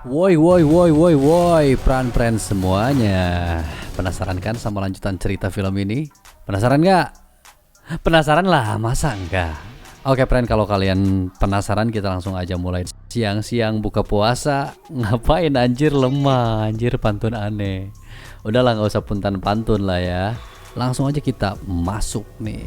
Woi woi woi woi woi pran-pran semuanya. Penasaran kan sama lanjutan cerita film ini? Penasaran nggak? Penasaran lah, masa enggak? Oke pran, kalau kalian penasaran kita langsung aja mulai. Siang-siang buka puasa. Ngapain anjir, lemah anjir, pantun aneh. Udahlah, nggak usah puntan pantun lah ya. Langsung aja kita masuk nih.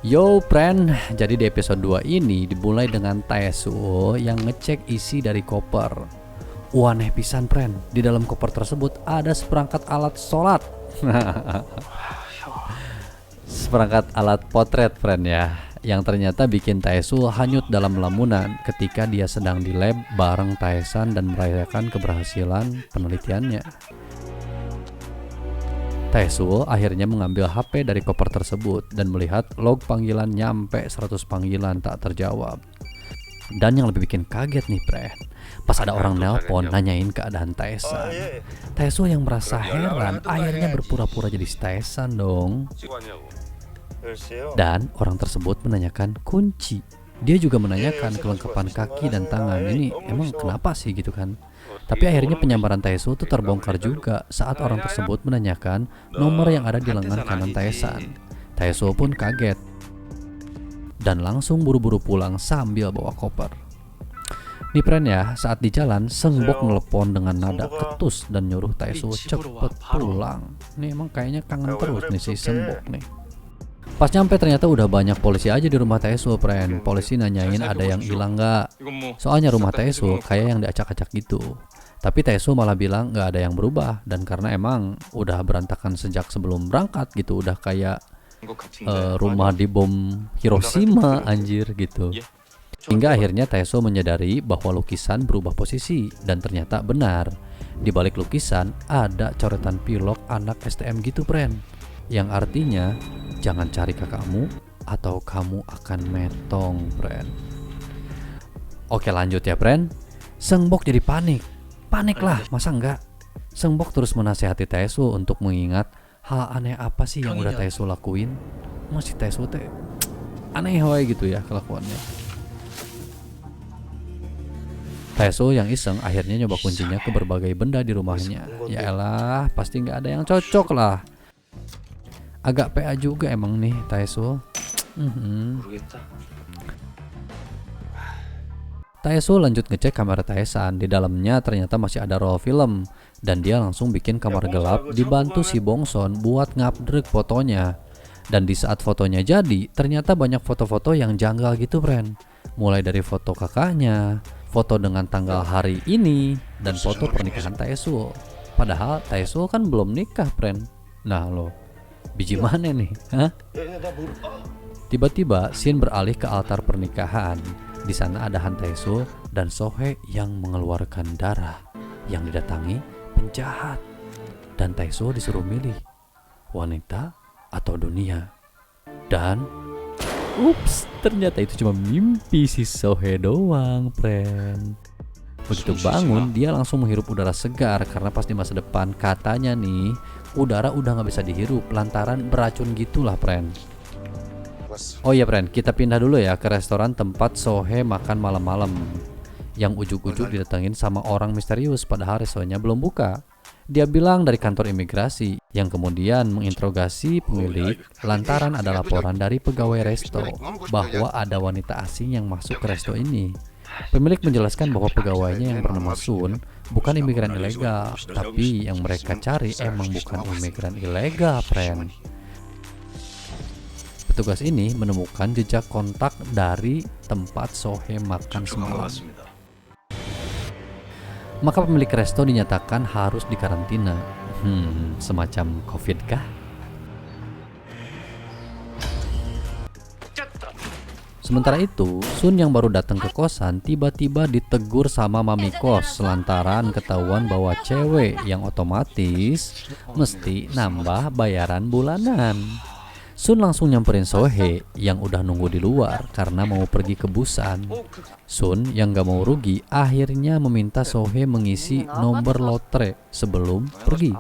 Yo friend, jadi di episode 2 ini dimulai dengan Taesuo yang ngecek isi dari koper. Aneh pisan friend, di dalam koper tersebut ada seperangkat alat sholat. Seperangkat alat potret friend ya, yang ternyata bikin Taesuo hanyut dalam lamunan ketika dia sedang di lab bareng Taesan dan merayakan keberhasilan penelitiannya. Taesuo akhirnya mengambil HP dari koper tersebut dan melihat log panggilan nyampe 100 panggilan tak terjawab. Dan yang lebih bikin kaget nih friend, pas ada orang nelpon nanyain keadaan Taesan. Taesuo yang merasa heran akhirnya berpura-pura jadi Taesan dong. Dan orang tersebut menanyakan kunci. Dia juga menanyakan kelengkapan kaki dan tangan. Ini emang kenapa sih gitu kan? Tapi akhirnya penyamaran Taesuo itu terbongkar juga saat orang tersebut menanyakan nomor yang ada di lengan kanan Taesan. Taesuo pun kaget dan langsung buru-buru pulang sambil bawa koper. Nih friend ya, saat di jalan Seungbok nelpon dengan nada ketus dan nyuruh Taesuo cepet pulang. Nih emang kayaknya kangen terus nih si Seungbok nih. Pas nyampe ternyata udah banyak polisi aja di rumah Taesuo friend. Polisi nanyain ada yang hilang nggak. Soalnya rumah Taesuo kayak yang diacak-acak gitu. Tapi Taesuo malah bilang nggak ada yang berubah, dan karena emang udah berantakan sejak sebelum berangkat gitu, udah kayak rumah di bom Hiroshima anjir gitu. Hingga akhirnya Taesuo menyadari bahwa lukisan berubah posisi, dan ternyata benar. Di balik lukisan ada coretan pilok anak STM gitu friend, yang artinya jangan cari kakakmu atau kamu akan metong friend. Oke lanjut ya friend. Seungbok jadi panik lah, masa enggak? Seungbok terus menasehati Taesuo untuk mengingat hal aneh apa sih yang udah Taesuo lakuin. Masih Taesuo teh aneh wae gitu ya kelakuannya. Taesuo yang iseng akhirnya nyoba kuncinya ke berbagai benda di rumahnya. Ya elah, pasti nggak ada yang cocok lah. Agak PA juga emang nih Taesuo. Taesuo lanjut ngecek kamar Taesan. Di dalamnya ternyata masih ada roll film, dan dia langsung bikin kamar gelap dibantu si Bongson buat ngupdate fotonya. Dan di saat fotonya jadi, ternyata banyak foto-foto yang janggal gitu friend. Mulai dari foto kakaknya, foto dengan tanggal hari ini, dan foto pernikahan Taesuo. Padahal Taesuo kan belum nikah friend. Nah lo, biji mana nih? Hah? Tiba-tiba scene beralih ke altar pernikahan. Di sana ada Han Taesuo dan Sohee yang mengeluarkan darah, yang didatangi penjahat. Dan Taesuo disuruh milih wanita atau dunia. Dan ups, ternyata itu cuma mimpi si Sohee doang friend. Begitu bangun dia langsung menghirup udara segar, karena pas di masa depan katanya nih udara udah gak bisa dihirup lantaran beracun gitulah friend. Oh iya friend, kita pindah dulu ya ke restoran tempat Sohee makan malam-malam, yang ujuk-ujuk didatengin sama orang misterius padahal restorannya belum buka. Dia bilang dari kantor imigrasi, yang kemudian menginterogasi pemilik lantaran ada laporan dari pegawai resto bahwa ada wanita asing yang masuk ke resto ini. Pemilik menjelaskan bahwa pegawainya yang bernama Sun bukan imigran ilegal, tapi yang mereka cari emang bukan imigran ilegal friend. Petugas ini menemukan jejak kontak dari tempat Sohee makan semalam. Maka pemilik resto dinyatakan harus dikarantina. Semacam COVID kah? Sementara itu, Sun yang baru datang ke kosan tiba-tiba ditegur sama mami kos lantaran ketahuan bahwa cewek, yang otomatis mesti nambah bayaran bulanan. Sun langsung nyamperin Sohei yang udah nunggu di luar karena mau pergi ke Busan. Sun yang gak mau rugi akhirnya meminta Sohei mengisi nomor lotre sebelum pergi.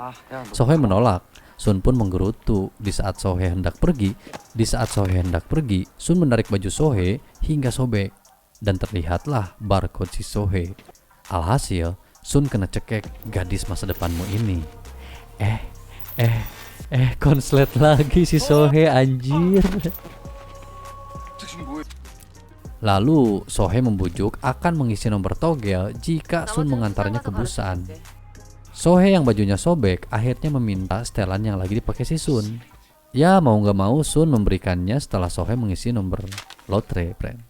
Sohei menolak. Sun pun menggerutu. Di saat Sohei hendak pergi, Sun menarik baju Sohei hingga sobek dan terlihatlah barcode si Sohei. Alhasil, Sun kena cekek gadis masa depanmu ini. Konslet lagi si Sohei anjir. Lalu Sohei membujuk akan mengisi nomor togel jika Sun mengantarnya ke Busan. Sohei yang bajunya sobek akhirnya meminta setelan yang lagi dipakai si Sun. Ya mau gak mau Sun memberikannya setelah Sohei mengisi nomor lotre, friend.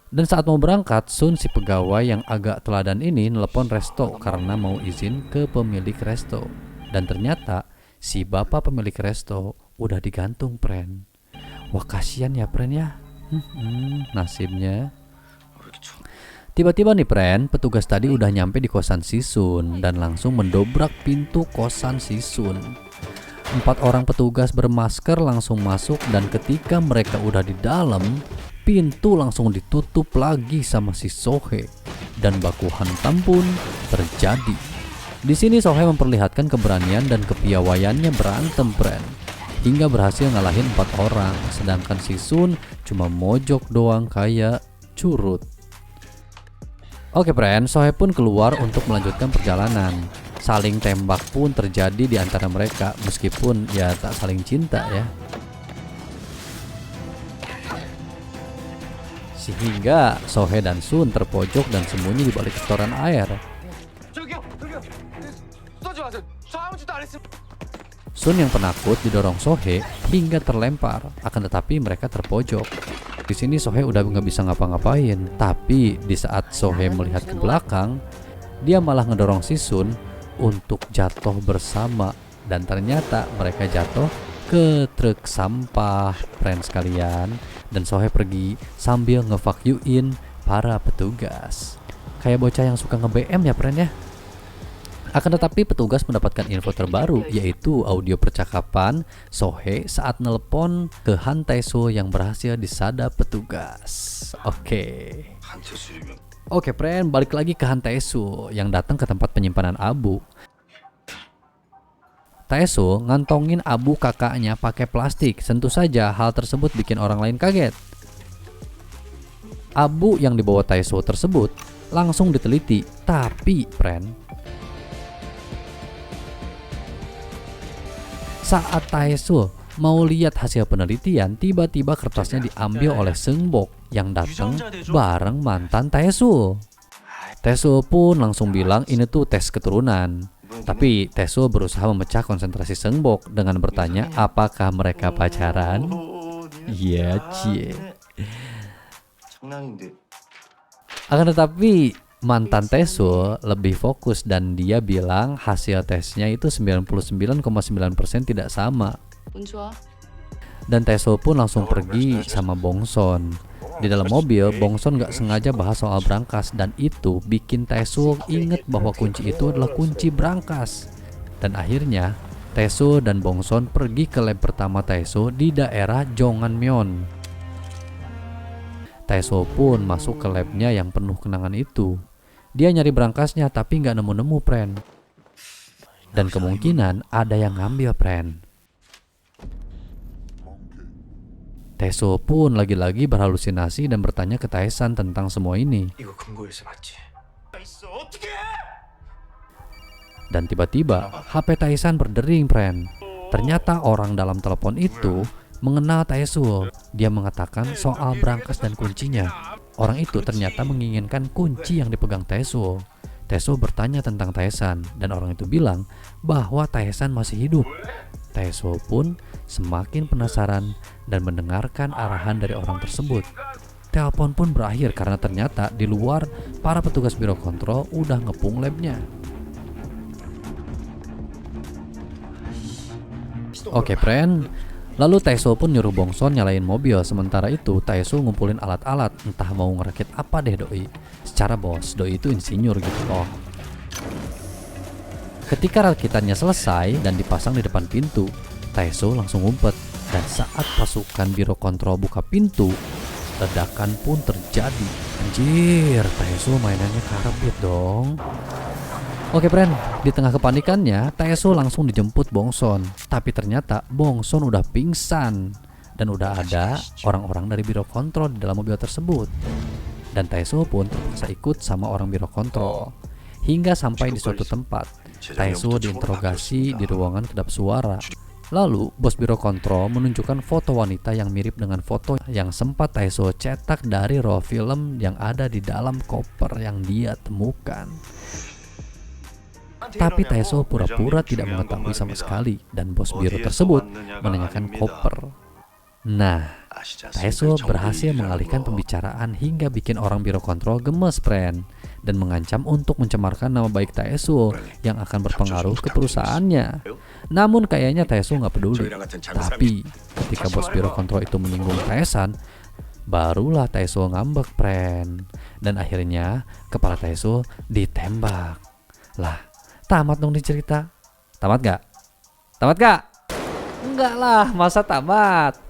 Dan saat mau berangkat, Sun si pegawai yang agak teladan ini nelpon resto karena mau izin ke pemilik resto. Dan ternyata si bapak pemilik resto udah digantung, friend. Wah kasihan ya, friend ya. Nasibnya. Tiba-tiba nih, friend, petugas tadi udah nyampe di kosan si Sun dan langsung mendobrak pintu kosan si Sun. 4 orang petugas bermasker langsung masuk dan ketika mereka udah di dalam, pintu langsung ditutup lagi sama si Sohei dan baku hantam pun terjadi. Di sini Sohei memperlihatkan keberanian dan kepiawaiannya berantem, friend, hingga berhasil ngalahin 4 orang, sedangkan si Sun cuma mojok doang kayak curut. Oke, friend, Sohei pun keluar untuk melanjutkan perjalanan. Saling tembak pun terjadi di antara mereka, meskipun ya tak saling cinta ya. Sehingga Sohei dan Sun terpojok dan sembunyi di balik setoran air. Sun yang penakut didorong Sohei hingga terlempar, akan tetapi mereka terpojok. Di sini Sohei udah nggak bisa ngapa-ngapain, tapi di saat Sohei melihat ke belakang, dia malah ngedorong si Sun untuk jatuh bersama dan ternyata mereka jatuh ke truk sampah, friends kalian. Dan Sohei pergi sambil nge-fuck you-in para petugas. Kayak bocah yang suka nge-BM ya, friend ya. Akan tetapi petugas mendapatkan info terbaru, yaitu audio percakapan Sohei saat nelpon ke Han Tae-soo yang berhasil disadap petugas. Oke, friend, balik lagi ke Han Tae-soo yang datang ke tempat penyimpanan abu. Tae-soo ngantongin abu kakaknya pakai plastik. Tentu saja hal tersebut bikin orang lain kaget. Abu yang dibawa Tae-soo tersebut langsung diteliti, tapi friend, saat Tae-soo mau lihat hasil penelitian, tiba-tiba kertasnya diambil oleh Seung-bok yang datang bareng mantan Tae-soo. Tae-soo pun langsung bilang ini tuh tes keturunan. Tapi Tae-soo berusaha memecah konsentrasi Seung-bok dengan bertanya apakah mereka pacaran. Iya, cie. Akan tetapi mantan Tae-soo lebih fokus dan dia bilang hasil tesnya itu 99,9% tidak sama. Dan Tae-soo pun langsung pergi sama Bong-son. Di dalam mobil, Bong-son gak sengaja bahas soal brankas dan itu bikin Tae-soo inget bahwa kunci itu adalah kunci brankas. Dan akhirnya Tae-soo dan Bong-son pergi ke lab pertama Tae-soo di daerah Jonganmyeon. Tae-soo pun masuk ke labnya yang penuh kenangan itu. Dia nyari brankasnya tapi nggak nemu-nemu, friend. Dan kemungkinan ada yang ngambil, friend. Tae-soo pun lagi-lagi berhalusinasi dan bertanya ke Tae-san tentang semua ini. Dan tiba-tiba HP Tae-san berdering, friend. Ternyata orang dalam telepon itu mengenal Tae-soo. Dia mengatakan soal brankas dan kuncinya. Orang itu ternyata menginginkan kunci yang dipegang Tae-soo. Tae-soo bertanya tentang Tae-san dan orang itu bilang bahwa Tae-san masih hidup. Tae-soo pun semakin penasaran dan mendengarkan arahan dari orang tersebut. Telepon pun berakhir karena ternyata di luar para petugas biro kontrol udah ngepung labnya. Oke, friend. Lalu Tae-soo pun nyuruh Bong-son nyalain mobil. Sementara itu Tae-soo ngumpulin alat-alat. Entah mau ngerakit apa deh doi. Secara bos, doi itu insinyur gitu loh. Ketika rakitannya selesai dan dipasang di depan pintu, Taeso langsung ngumpet, dan saat pasukan biro kontrol buka pintu, ledakan pun terjadi. Anjir, Taeso mainannya karpet dong. Oke friend, di tengah kepanikannya, Taeso langsung dijemput Bongson. Tapi ternyata Bongson udah pingsan. Dan udah ada orang-orang dari biro kontrol di dalam mobil tersebut. Dan Taeso pun terpaksa ikut sama orang biro kontrol. Hingga sampai di suatu tempat, Taeso diinterogasi di ruangan kedap suara. Lalu, bos biro kontrol menunjukkan foto wanita yang mirip dengan foto yang sempat Taeso cetak dari roll film yang ada di dalam koper yang dia temukan. Tapi Taeso pura-pura tidak mengetahui sama sekali, dan bos biro tersebut menanyakan koper. Nah, Taeso berhasil mengalihkan pembicaraan hingga bikin orang biro kontrol gemes, friend, dan mengancam untuk mencemarkan nama baik Taeso yang akan berpengaruh ke perusahaannya. Namun kayaknya Taeso nggak peduli. Tapi ketika bos biro kontrol itu menyinggung Taesan, barulah Taeso ngambek, friend, dan akhirnya kepala Taeso ditembak. Lah, tamat dong dicerita. Tamat gak? Tamat gak? Enggak lah, masa tamat?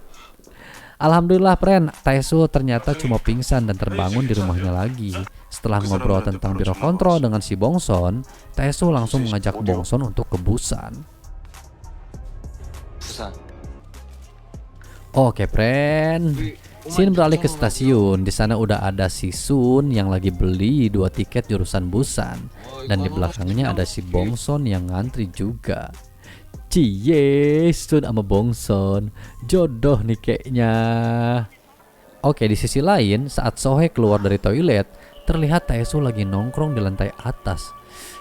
Alhamdulillah friend, Taeso ternyata cuma pingsan dan terbangun di rumahnya lagi. Setelah ngobrol tentang biro kontrol dengan si Bongson, Taeso langsung mengajak Bongson untuk ke Busan. Oke friend, scene beralih ke stasiun. Di sana udah ada si Sun yang lagi beli 2 tiket jurusan Busan, dan di belakangnya ada si Bongson yang ngantri juga. Cie, Sun sama Bongson jodoh nih kayaknya. Oke, di sisi lain, saat Sohee keluar dari toilet, terlihat Taeso lagi nongkrong di lantai atas.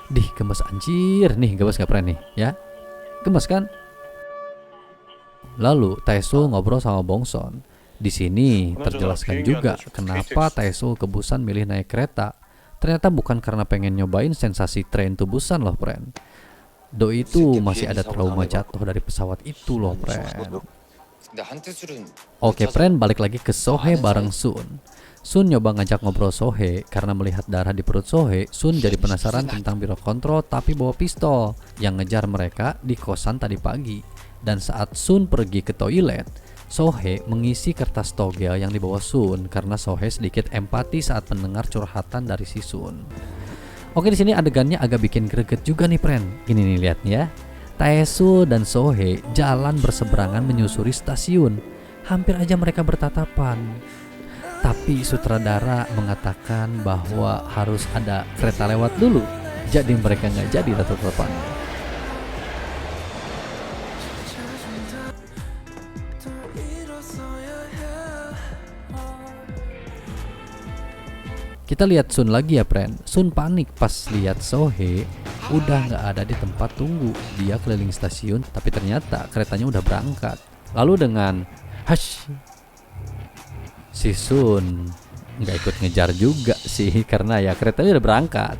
Dih, gemes anjir. Nih, gemes gak friend nih, ya? Gemes kan? Lalu Taeso ngobrol sama Bongson. Di sini terjelaskan juga kenapa Taeso ke Busan milih naik kereta. Ternyata bukan karena pengen nyobain sensasi train to Busan loh, friend. Doi itu masih ada trauma jatuh dari pesawat itu loh, friend. Oke, friend, balik lagi ke Sohee bareng Sun. Sun nyoba ngajak ngobrol Sohee karena melihat darah di perut Sohee. Sun jadi penasaran tentang biro kontrol tapi bawa pistol yang ngejar mereka di kosan tadi pagi. Dan saat Sun pergi ke toilet, Sohee mengisi kertas togel yang dibawa Sun karena Sohee sedikit empati saat mendengar curhatan dari si Sun. Oke, di sini adegannya agak bikin greget juga nih, friend. Ini nih, lihat ya. Taeso dan Sohee jalan berseberangan menyusuri stasiun. Hampir aja mereka bertatapan. Tapi sutradara mengatakan bahwa harus ada kereta lewat dulu. Jadi mereka nggak jadi tatap-tatapan. Kita lihat Sun lagi ya, friend. Sun panik pas lihat Sohee udah nggak ada di tempat tunggu. Dia keliling stasiun, tapi ternyata keretanya udah berangkat. Lalu dengan hush, si Sun nggak ikut ngejar juga sih, karena ya keretanya udah berangkat.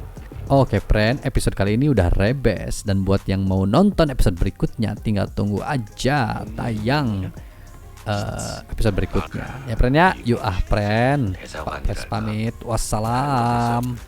Oke friend, episode kali ini udah rebes, dan buat yang mau nonton episode berikutnya tinggal tunggu aja tayang episode berikutnya ya friend ya. Yuk friend, Pak Pres pamit, wassalam.